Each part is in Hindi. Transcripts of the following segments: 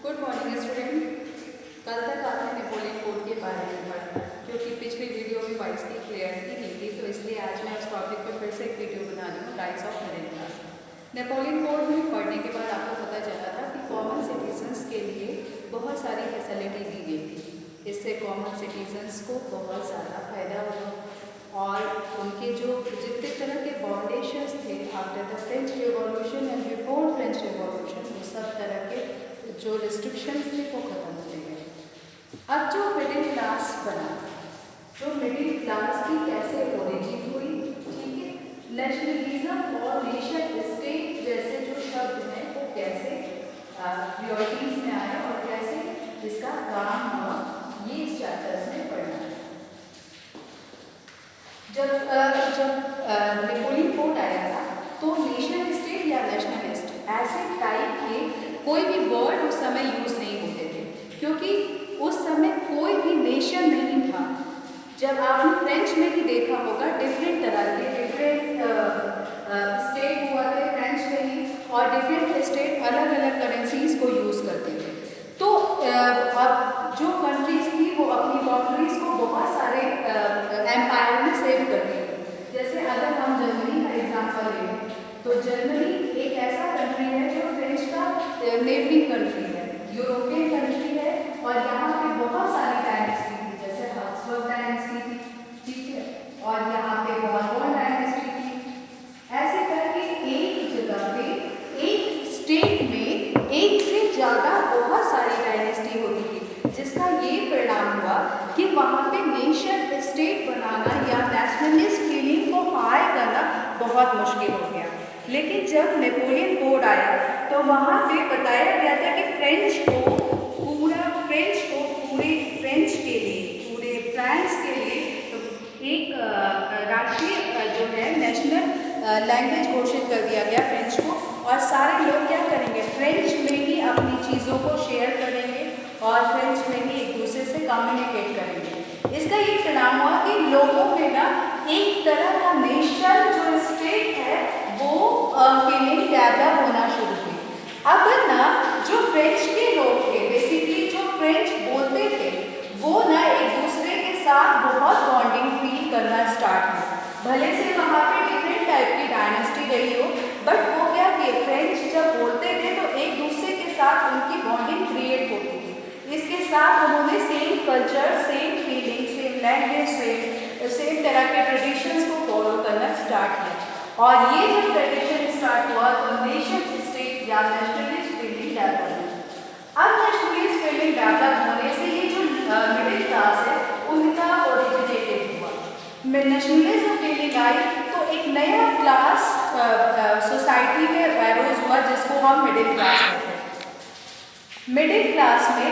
Good morning student. कल तक आपने नेपोलियन कोड के बारे में पढ़ा क्योंकि पिछली वीडियो में वॉइस की क्लियरिटी नहीं थी, तो इसलिए आज मैं उस टॉपिक पर फिर से एक वीडियो बना रही हूँ, rights of middle class. Napoleon code में पढ़ने के बाद आपको पता चला था कि कॉमन सिटीजन्स के लिए बहुत सारी फैसिलिटी दी गई थी। इससे कॉमन सिटीजन्स को बहुत ज़्यादा फायदा हुआ और उनके जो जितने तरह के बाउंडेशंस थे after the French revolution and before French revolution, वो सब तरह के जो रिस्ट्रिक्शंस थे वो खत्म होते गए। अब जो मिडिल क्लास बना, जो मिडिल क्लास की कैसे ओरिजिन हुई, ठीक है, नेशनलिज्म और नेशन स्टेट जैसे जो शब्द हैं वो कैसे प्रियोरिटीज में आए और कैसे इसका काम हुआ, ये इस चैप्टर्स में पढ़ना है। जब नेपोलियन कोड आया था तो नेशन स्टेट या नेशनलिस्ट ऐसे टाइप के कोई भी वर्ड उस समय यूज़ नहीं होते थे, क्योंकि उस समय कोई भी नेशन नहीं था। जब आपने फ्रेंच में भी देखा होगा, डिफरेंट तरह के डिफरेंट स्टेट हुआ थे फ्रेंच में ही, और डिफरेंट स्टेट अलग अलग करेंसीज को यूज़ करते थे। तो अब जो कंट्रीज थी वो अपनी बाउंड्रीज को बहुत सारे एम्पायर में सेव करती थी। जैसे अगर हम जर्मनी का एग्जाम्पल लें तो जर्मनी एक ऐसा कंट्री है जो फ्रेंच का नेबरिंग कंट्री है, यूरोपियन कंट्री है, और यहाँ पे बहुत सारी डायनेस्टी थी, जैसे हब्सबर्ग डायनेस्टी थी, ठीक है, और यहाँ पे बोर्बोन डायनेस्टी थी। ऐसे करके एक जगह पे एक स्टेट में एक से ज़्यादा बहुत सारी डायनेस्टी होती थी, जिसका ये परिणाम हुआ कि वहाँ पे नेशन स्टेट बनाना या नेशनलिस्ट फीलिंग को हाई करना बहुत मुश्किल हो गया। लेकिन जब नेपोलियन कोड आया तो वहाँ पे बताया गया था कि फ्रेंच को पूरे फ्रेंच के लिए, पूरे फ्रांस के लिए एक राष्ट्रीय जो है नेशनल लैंग्वेज घोषित कर दिया गया फ्रेंच को, और सारे लोग क्या करेंगे, फ्रेंच में ही अपनी चीज़ों को शेयर करेंगे और फ्रेंच में ही एक दूसरे से कम्युनिकेट करेंगे। इसका ये परिणाम हुआ कि लोगों में ना एक तरह का नेशन जो स्टेट है वो फीलिंग डेवलप होना शुरू हुई। अब ना जो फ्रेंच के लोग थे, बेसिकली जो फ्रेंच बोलते थे, वो ना एक दूसरे के साथ बहुत बॉन्डिंग फील करना स्टार्ट हुआ। भले से वहाँ पे डिफरेंट टाइप की डायनेस्टी रही हो, बट वो क्या किए, फ्रेंच जब बोलते थे तो एक दूसरे के साथ उनकी बॉन्डिंग क्रिएट होती थी। इसके साथ उन्होंने same culture, same feeling, same language, same तरह के ट्रेडिशंस को फॉलो करना स्टार्ट किया। और ये जब ट्रेडिशन स्टार्ट हुआ तो नेशन स्टेट या नेशनलिस्ट फीलिंग डेवलप हुई। अब नेशनलिस्ट फीलिंग डेवलप होने से ये जो मिडिल क्लास है उनका ओरिजिनेटेड हुआ। नेशनलिज्म फीलिंग आई तो एक नया क्लास सोसाइटी में एरोज हुआ, जिसको हम मिडिल क्लास कहते हैं। मिडिल क्लास में,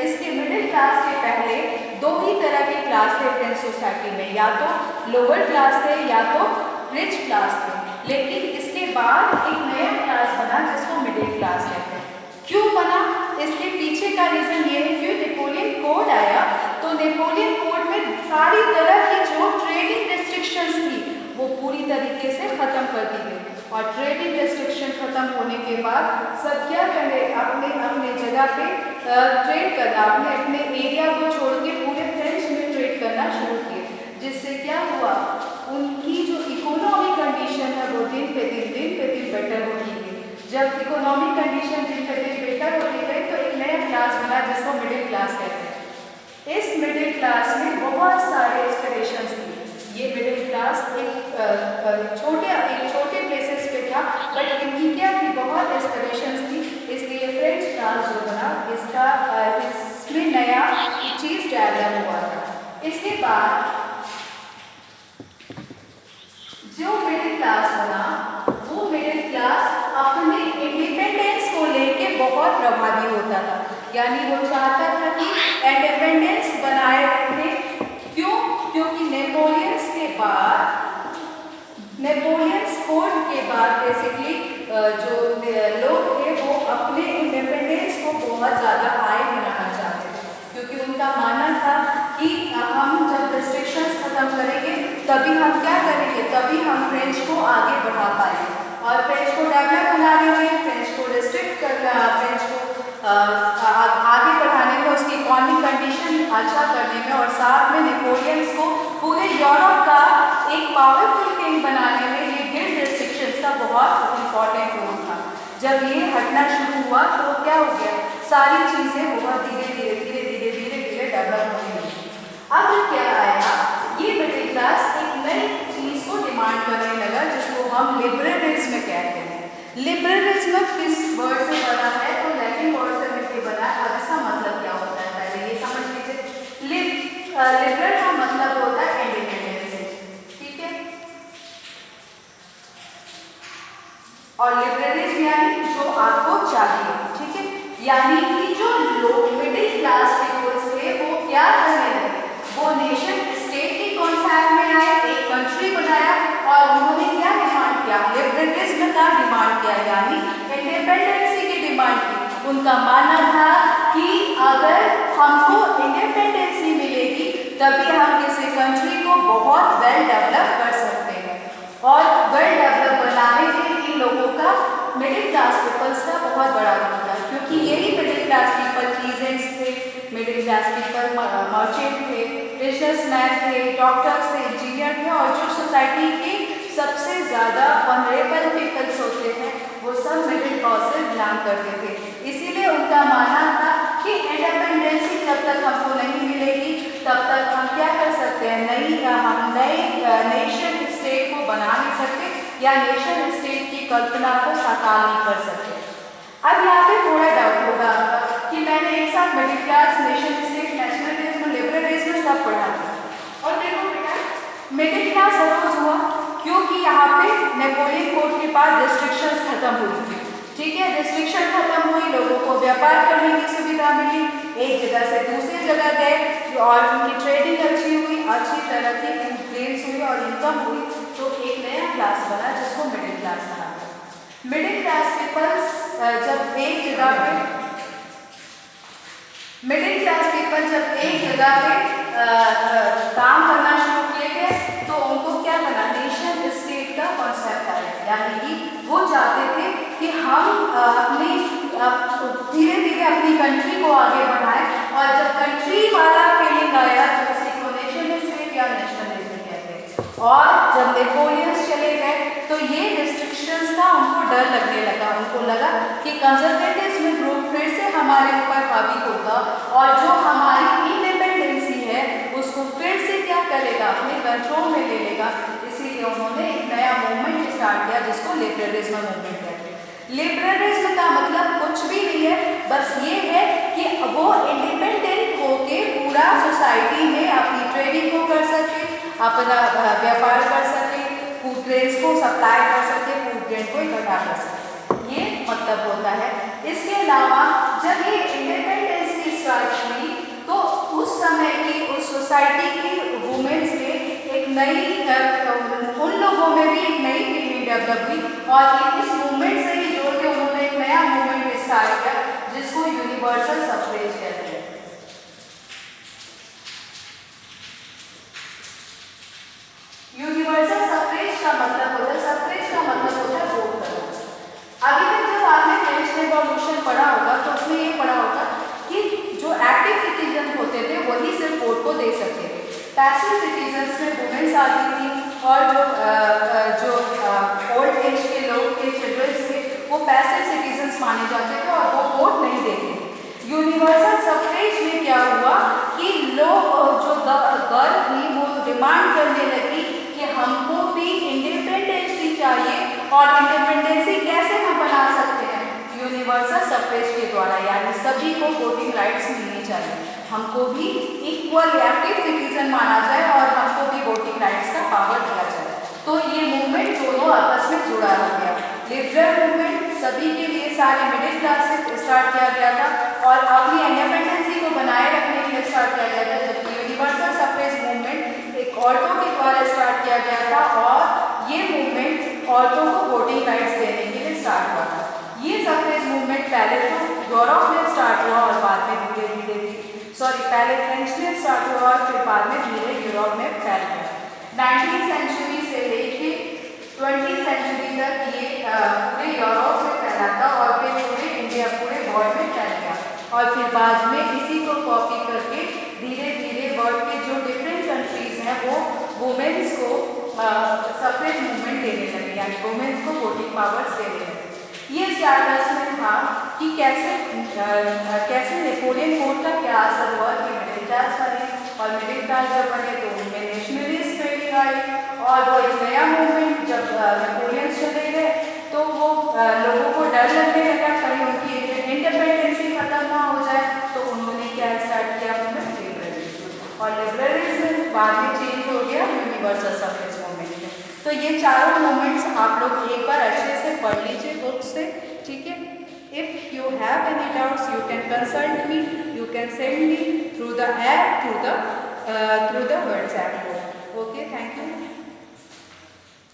इसके मिडिल क्लास के पहले दो ही तरह के क्लास थे फ्रेंच सोसाइटी में, या तो लोअर क्लास थे या तो रिच क्लास थे। लेकिन इसके बाद एक नया क्लास बना जिसको मिडिल क्लास कहते हैं। क्यों बना, इसके पीछे का रीजन ये है कि नेपोलियन कोड आया तो नेपोलियन कोड में सारी तरह की जो ट्रेडिंग रेस्ट्रिक्शंस थी वो पूरी तरीके से खत्म कर दी गई, और ट्रेडिंग रेस्ट्रिक्शन खत्म होने के बाद सब क्या करे, अपने अपने जगह पे ट्रेड करना, अपने एरिया को छोड़ के पूरे फ्रेंच में ट्रेड करना शुरू किए। जिससे क्या हुआ, उनकी जो इकोनॉमिक कंडीशन है वो दिन पे दिन बेटर होती गई। जब इकोनॉमिक कंडीशन दिन पे दिन बेटर होती गई तो एक नया क्लास बना जिसको मिडिल क्लास कहते हैं। इस मिडिल क्लास में बहुत सारे एस्पिरेशंस थी। ये मिडिल क्लास एक छोटे प्लेसेस पे था, बट इनकी क्या थी, बहुत एस्पिरेशंस थी। इसलिए फ्रेंच क्लास जो बना इसमें नया चीज़ डेवलप हुआ था। इसके बाद जो मिडिल क्लास बना वो मिडिल क्लास अपने इंडिपेंडेंस को लेके बहुत प्रभावी होता था, यानी वो चाहता था कि इंडिपेंडेंस बनाए रखे। क्यों, क्योंकि नेपोलियंस कोड के बाद बेसिकली जो लोग थे वो अपने इंडिपेंडेंस को बहुत ज़्यादा हाई बनाना चाहते थे, क्योंकि उनका मानना था कि हम जब रिस्ट्रिक्शंस खत्म करेंगे तभी हम क्या करेंगे, तभी हम फ्रेंच को आगे बढ़ा पाएंगे। और फ्रेंच को डेवलप बनाने में, फ्रेंच को रिस्ट्रिक्ट करना, फ्रेंच को आगे बढ़ाने में, उसकी इकोनॉमिक कंडीशन अच्छा करने में, और साथ में नेपोलियंस को पूरे यूरोप का एक पावरफुल किंग बनाने में ये गिल्ड रिस्ट्रिक्शंस का बहुत इंपॉर्टेंट रोल था। जब ये हटना शुरू हुआ तो क्या हो गया, सारी चीज़ें बहुत धीरे धीरे डेवलप होने लगी। अब क्या आया, ये मिडिल क्लास एक नई चीज़ को डिमांड करने लगा जिसको हम लिबरलिज्म कहते हैं। लिबरलिज्म किस वर्ड से बना है, तो लैटिन वर्ड से मिलकर बना है। अब इसका मतलब क्या होता है पहले ये समझ लीजिए। लिबरल का मतलब होता है इंडिपेंडेंस, ठीक है, और लिबरलिज्म यानी जो आपको चाहिए, ठीक है, यानी कि जो लोग मिडिल क्लास पीपल्स थे वो क्या करने लगे, वो नेशन स्टेट के कॉन्सेप्ट में आए, एक कंट्री बनाया और उन्होंने क्या डिमांड किया, लिबरलिज्म का डिमांड किया, यानी इंडिपेंडेंसी की डिमांड की। उनका मानना था कि अगर हमको इंडिपेंडेंसी मिलेगी तभी हम किसी कंट्री को बहुत वेल डेवलप कर सकते हैं। और वेल डेवलप बनाने के लिए इन लोगों का, मिडिल क्लास पीपल्स का बहुत बड़ा रोल था, क्योंकि यही मिडिल क्लास पीपल पीजेंट्स थे, मिडिल क्लास पीपल मर्चेंट थे, बिजनेसमैन थे, डॉक्टर्स थे, इंजीनियर थे, और जो सोसाइटी के सबसे ज़्यादा ऑनरेबल पीपल्स होते हैं वो सब मिडिल क्लास से बिलोंग करते थे। इसीलिए उनका मानना था कि इंडिपेंडेंसी जब तक हमको नहीं मिलेगी तब तक हम क्या कर सकते हैं, हम नई नेशन स्टेट को बना नहीं सकते या नेशन स्टेट की कल्पना को साकार नहीं कर सकते। अब यहाँ पे थोड़ा डाउट होगा आपका कि मैंने एक साथ middle class, nation state, nationalism, liberalism सब पढ़ा था, और देखो बेटा मिडिल क्लास अरोज हुआ क्योंकि यहाँ पे नेपोलियन कोर्ट के पास रिस्ट्रिक्शंस खत्म हुई थी, ठीक है, रिस्ट्रिक्शन खत्म हुई, लोगों को व्यापार करने की सुविधा मिली, एक जगह से दूसरी जगह गए और उनकी ट्रेडिंग अच्छी हुई, अच्छी तरह की ग्रेड्स हुई और इनकम हुई, तो एक नया क्लास बना जिसको मिडिल क्लास कहा। मिडिल क्लास पीपल्स जब एक जगह पे काम करना शुरू किए गए तो उनको क्या करना, नेशन स्टेट का कॉन्सेप्ट आया, यानी कि वो चाहते थे कि हम अपनी धीरे धीरे अपनी कंट्री को आगे बढ़ाएं, और जब कंट्री वाला फीलिंग आया तो उसी को नेशन स्टेट या नेशनलिज्म कहते हैं। और जब नेपोलियंस चले गए तो ये रिस्ट्रिक्शंस का उनको डर लगने लगा, उनको लगा कि कंजर्वेटिज्म ग्रुप फिर से हमारे ऊपर हावी होगा और जो हमारी इंडिपेंडेंसी है उसको फिर से क्या करेगा, अपने कंट्रोल में ले लेगा। इसीलिए उन्होंने एक नया मूवमेंट स्टार्ट किया जिसको लिबरलिज्म मूवमेंट कहते हैं। लिबरलिज्म का मतलब कुछ भी नहीं है, बस ये है कि वो इंडिपेंडेंट होके पूरा सोसाइटी में अपनी ट्रेडिंग को कर सके, अपना व्यापार कर सके, फूड ग्रेन्स को सप्लाई कर सके, फूड ग्रेन को इकट्ठा कर सके, ये मतलब होता है। इसके अलावा जब ये इंडिपेंडेंस की स्टार्ट हुई तो उस समय की उस सोसाइटी की वुमेन्स ने एक नई, उन लोगों में भी एक नई फीलिंग डेवलप हुई और इस मूवमेंट से ही जोड़ के उन्होंने एक नया मूवमेंट स्टार्ट किया जिसको यूनिवर्सल सफरेज कहते हैं। यूनिवर्सल सफरेज का मतलब होता है, सफरेज का मतलब होता है वोट करना। अभी तक जब आपने फ्रेंच रिवॉल्यूशन पढ़ा होगा तो उसमें ये पढ़ा होगा कि जो एक्टिव सिटीजन होते थे वही सिर्फ वोट को दे सकते थे, पैसिव सिटीजन्स में वुमेन्स आती थी और जो ओल्ड एज के लोग थे, चिल्ड्रंस थे, वो पैसिव सिटीजन्स माने जाते थे और वो वोट नहीं देते थे। यूनिवर्सल सफरेज में क्या हुआ कि लोग जो गर्ल थी वो डिमांड करने लगी कि हमको भी इंडिपेंडेंसी चाहिए, और इंडिपेंडेंसी कैसे हम बना सकते हैं, यूनिवर्सल सफरेज के द्वारा, यानी सभी को वोटिंग राइट्स मिलनी चाहिए, हमको भी इक्वल एक्टिव सिटीजन माना जाए और हमको भी वोटिंग राइट्स का पावर दिया जाए। तो ये मूवमेंट दोनों आपस में जुड़ा हो गया। लिबरल मूवमेंट सभी के लिए, सारे मिडिल क्लास से स्टार्ट किया गया था और अपनी इंडिपेंडेंसी को बनाए रखने के लिए स्टार्ट किया गया था, जबकि यूनिवर्सल सफरेज मूवमेंट एक औरतों के द्वारा स्टार्ट किया गया था और ये मूवमेंट औरतों को वोटिंग राइट्स देने के लिए स्टार्ट हुआ था। ये सफरेज मूवमेंट पहले तो यूरोप में स्टार्ट हुआ और बाद में पहले फ्रेंच में स्टार्ट हुआ और फिर बाद में धीरे यूरोप में फैल गया। 19वीं सेंचुरी से लेके 20वीं सेंचुरी तक ये पूरे यूरोप से फैला था और फिर पूरे इंडिया, पूरे वर्ल्ड में फैल गया। और फिर बाद में इसी को कॉपी करके धीरे धीरे वर्ड के जो डिफरेंट कंट्रीज हैं वो वुमेन्स को सफरेज मूवमेंट देने लगे, यानी वुमेन्स को वोटिंग पावर्स देने लगे। ये चार्टर्स में था कि कैसे नेपोलियन कोड का क्या असर हुआ कि मिडिल क्लास बने, और मिडिल क्लास जब बने तो उनमें नेशनलिस्ट फीलिंग आई, और वो एक नया मूवमेंट जब नेपोलियंस चले गए तो वो लोगों को डर लगने लगा कहीं उनकी इंडिपेंडेंसी खत्म ना हो जाए, तो उन्होंने क्या स्टार्ट किया मूवमेंट लिबरलिज्म, और लिबरलिज्म बाद में चेंज हो गया यूनिवर्सल सफरेज मूवमेंट में। तो ये चारों मूवमेंट्स आप लोग एक बार अच्छे से पढ़ लीजिए बुक से, ठीक है। If you have any doubts you can consult me, you can send me through the app, through the WhatsApp. Okay, thank you.